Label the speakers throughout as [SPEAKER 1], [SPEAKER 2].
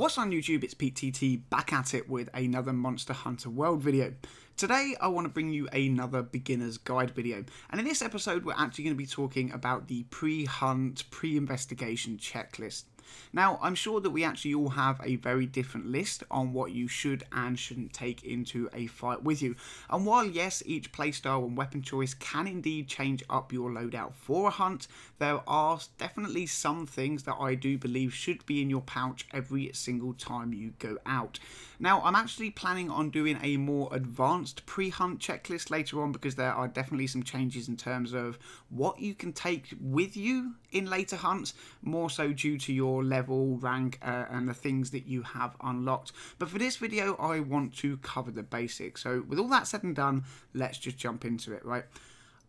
[SPEAKER 1] What's on YouTube? It's Pete TT back at it with another Monster Hunter World video. Today I want to bring you another beginner's guide video, and in this episode we're actually going to be talking about the pre-hunt, pre-investigation checklist. Now, I'm sure that we actually all have a very different list on what you should and shouldn't take into a fight with you. And while yes, each playstyle and weapon choice can indeed change up your loadout for a hunt, there are definitely some things that I do believe should be in your pouch every single time you go out. Now, I'm actually planning on doing a more advanced pre-hunt checklist later on, because there are definitely some changes in terms of what you can take with you in later hunts, more so due to your level, rank, and the things that you have unlocked. But for this video, I want to cover the basics. So with all that said and done, let's just jump into it, right?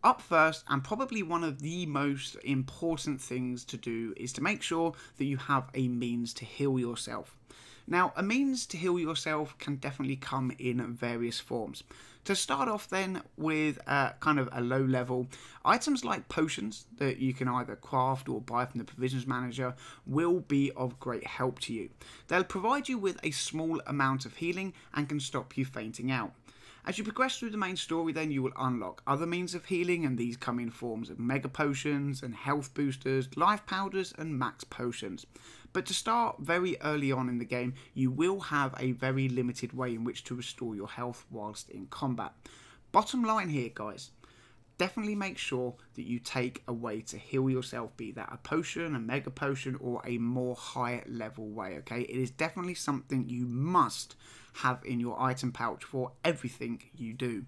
[SPEAKER 1] Up first, and probably one of the most important things to do, is to make sure that you have a means to heal yourself. Now, a means to heal yourself can definitely come in various forms. To start off then with kind of a low level, items like potions that you can either craft or buy from the provisions manager will be of great help to you. They'll provide you with a small amount of healing and can stop you fainting out. As you progress through the main story, then you will unlock other means of healing, and these come in forms of mega potions and health boosters, life powders and max potions. But to start very early on in the game, you will have a very limited way in which to restore your health whilst in combat. Bottom line here, guys, definitely make sure that you take a way to heal yourself, be that a potion, a mega potion, or a more higher level way, okay? It is definitely something you must have in your item pouch for everything you do.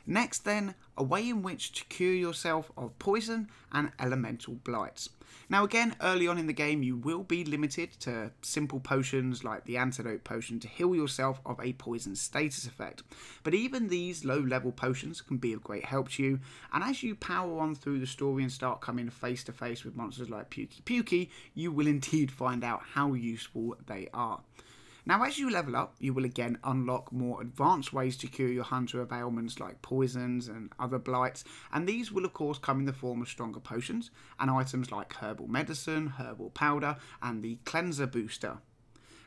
[SPEAKER 1] Next then, a way in which to cure yourself of poison and elemental blights. Now again, early on in the game you will be limited to simple potions like the antidote potion to heal yourself of a poison status effect. But even these low level potions can be of great help to you, and as you power on through the story and start coming face to face with monsters like Pukey, you will indeed find out how useful they are. Now, as you level up, you will again unlock more advanced ways to cure your hunter of ailments like poisons and other blights, and these will of course come in the form of stronger potions and items like herbal medicine, herbal powder, and the cleanser booster.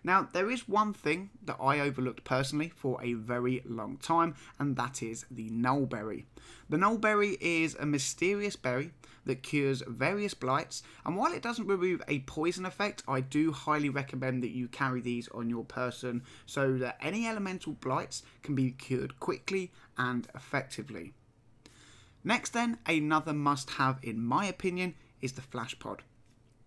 [SPEAKER 1] Now, there is one thing that I overlooked personally for a very long time, and that is the nullberry. The nullberry is a mysterious berry that cures various blights, and while it doesn't remove a poison effect, I do highly recommend that you carry these on your person so that any elemental blights can be cured quickly and effectively. Next then, another must-have in my opinion is the flash pod.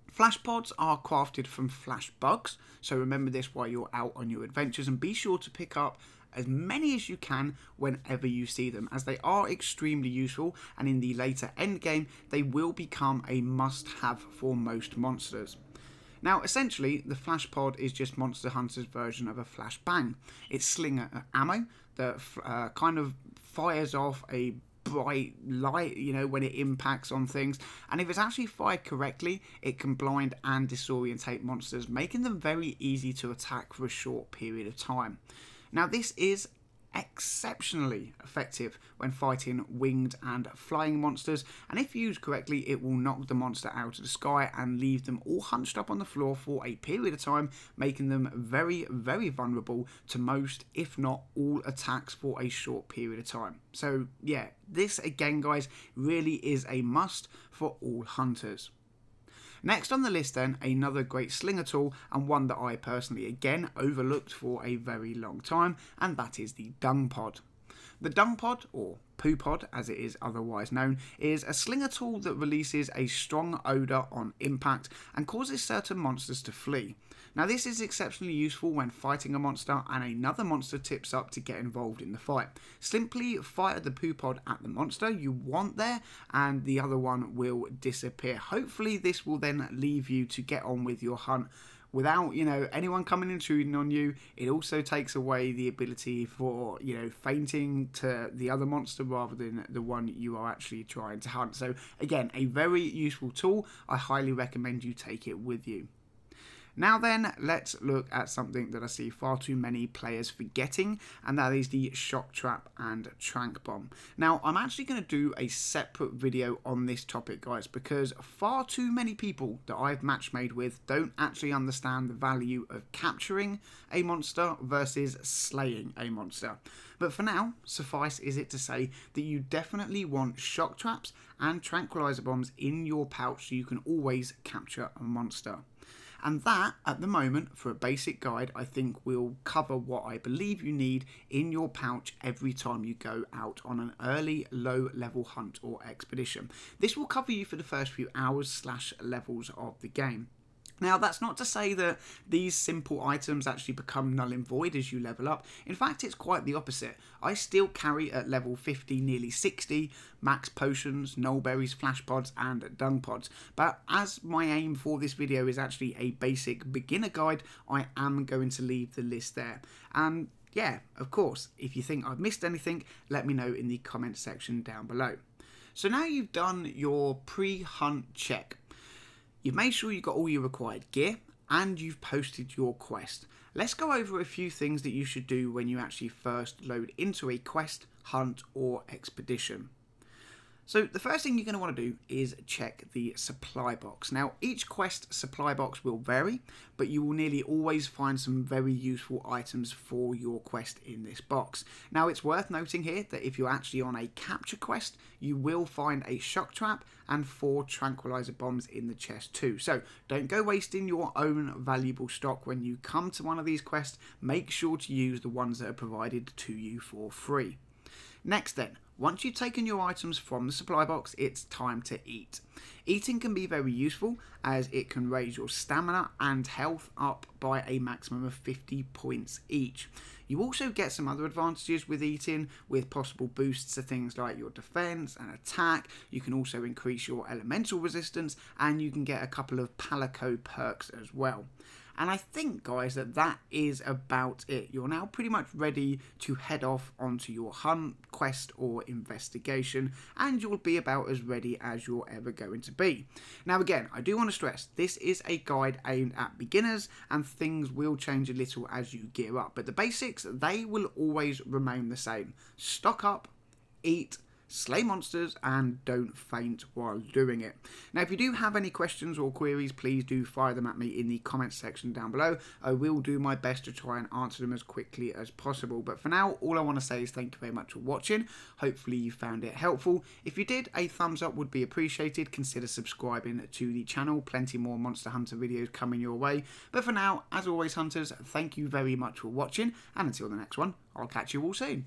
[SPEAKER 1] Flash pods are crafted from flash bugs, so remember this while you're out on your adventures, and be sure to pick up as many as you can whenever you see them, as they are extremely useful, and in the later end game they will become a must-have for most monsters. Now essentially the flash pod is just Monster Hunter's version of a flash bang. It's slinger ammo that kind of fires off a bright light, you know, when it impacts on things, and if it's actually fired correctly, it can blind and disorientate monsters, making them very easy to attack for a short period of time. Now this is exceptionally effective when fighting winged and flying monsters, and if used correctly it will knock the monster out of the sky and leave them all hunched up on the floor for a period of time, making them very vulnerable to most, if not all, attacks for a short period of time. So yeah, this again guys really is a must for all hunters. Next on the list then, another great slinger tool, and one that I personally again overlooked for a very long time, and that is the dung pod. The dung pod, or poo pod as it is otherwise known, is a slinger tool that releases a strong odour on impact and causes certain monsters to flee. Now this is exceptionally useful when fighting a monster and another monster tips up to get involved in the fight. Simply fire the poo pod at the monster you want there and the other one will disappear. Hopefully this will then leave you to get on with your hunt without, you know, anyone coming intruding on you. It also takes away the ability for, you know, fainting to the other monster rather than the one you are actually trying to hunt. So again, a very useful tool. I highly recommend you take it with you. Now then, let's look at something that I see far too many players forgetting, and that is the Shock Trap and Tranq Bomb. Now, I'm actually going to do a separate video on this topic, guys, because far too many people that I've match made with don't actually understand the value of capturing a monster versus slaying a monster. But for now, suffice is it to say that you definitely want Shock Traps and Tranquilizer Bombs in your pouch so you can always capture a monster. And that, at the moment, for a basic guide, I think will cover what I believe you need in your pouch every time you go out on an early, low-level hunt or expedition. This will cover you for the first few hours / levels of the game. Now, that's not to say that these simple items actually become null and void as you level up. In fact, it's quite the opposite. I still carry at level 50, nearly 60, max potions, null berries, flash pods, and dung pods. But as my aim for this video is actually a basic beginner guide, I am going to leave the list there. And yeah, of course, if you think I've missed anything, let me know in the comment section down below. So now you've done your pre-hunt check. You've made sure you've got all your required gear and you've posted your quest. Let's go over a few things that you should do when you actually first load into a quest, hunt or expedition. So the first thing you're going to want to do is check the supply box. Now, each quest supply box will vary, but you will nearly always find some very useful items for your quest in this box. Now, it's worth noting here that if you're actually on a capture quest, you will find a Shock Trap and 4 Tranquilizer Bombs in the chest too. So don't go wasting your own valuable stock when you come to one of these quests. Make sure to use the ones that are provided to you for free. Next then, once you've taken your items from the supply box, it's time to eat. Eating can be very useful as it can raise your stamina and health up by a maximum of 50 points each. You also get some other advantages with eating, with possible boosts to things like your defense and attack. You can also increase your elemental resistance and you can get a couple of Palico perks as well. And I think, guys, that is about it. You're now pretty much ready to head off onto your hunt, quest or investigation, and you'll be about as ready as you're ever going to be. Now again, I do want to stress, this is a guide aimed at beginners and things will change a little as you gear up, but the basics, they will always remain the same. Stock up, eat, slay monsters, and don't faint while doing it. Now, if you do have any questions or queries, please do fire them at me in the comments section down below. I will do my best to try and answer them as quickly as possible. But for now, all I want to say is thank you very much for watching. Hopefully you found it helpful. If you did, a thumbs up would be appreciated. Consider subscribing to the channel. Plenty more Monster Hunter videos coming your way. But for now, as always, hunters, thank you very much for watching. And until the next one, I'll catch you all soon.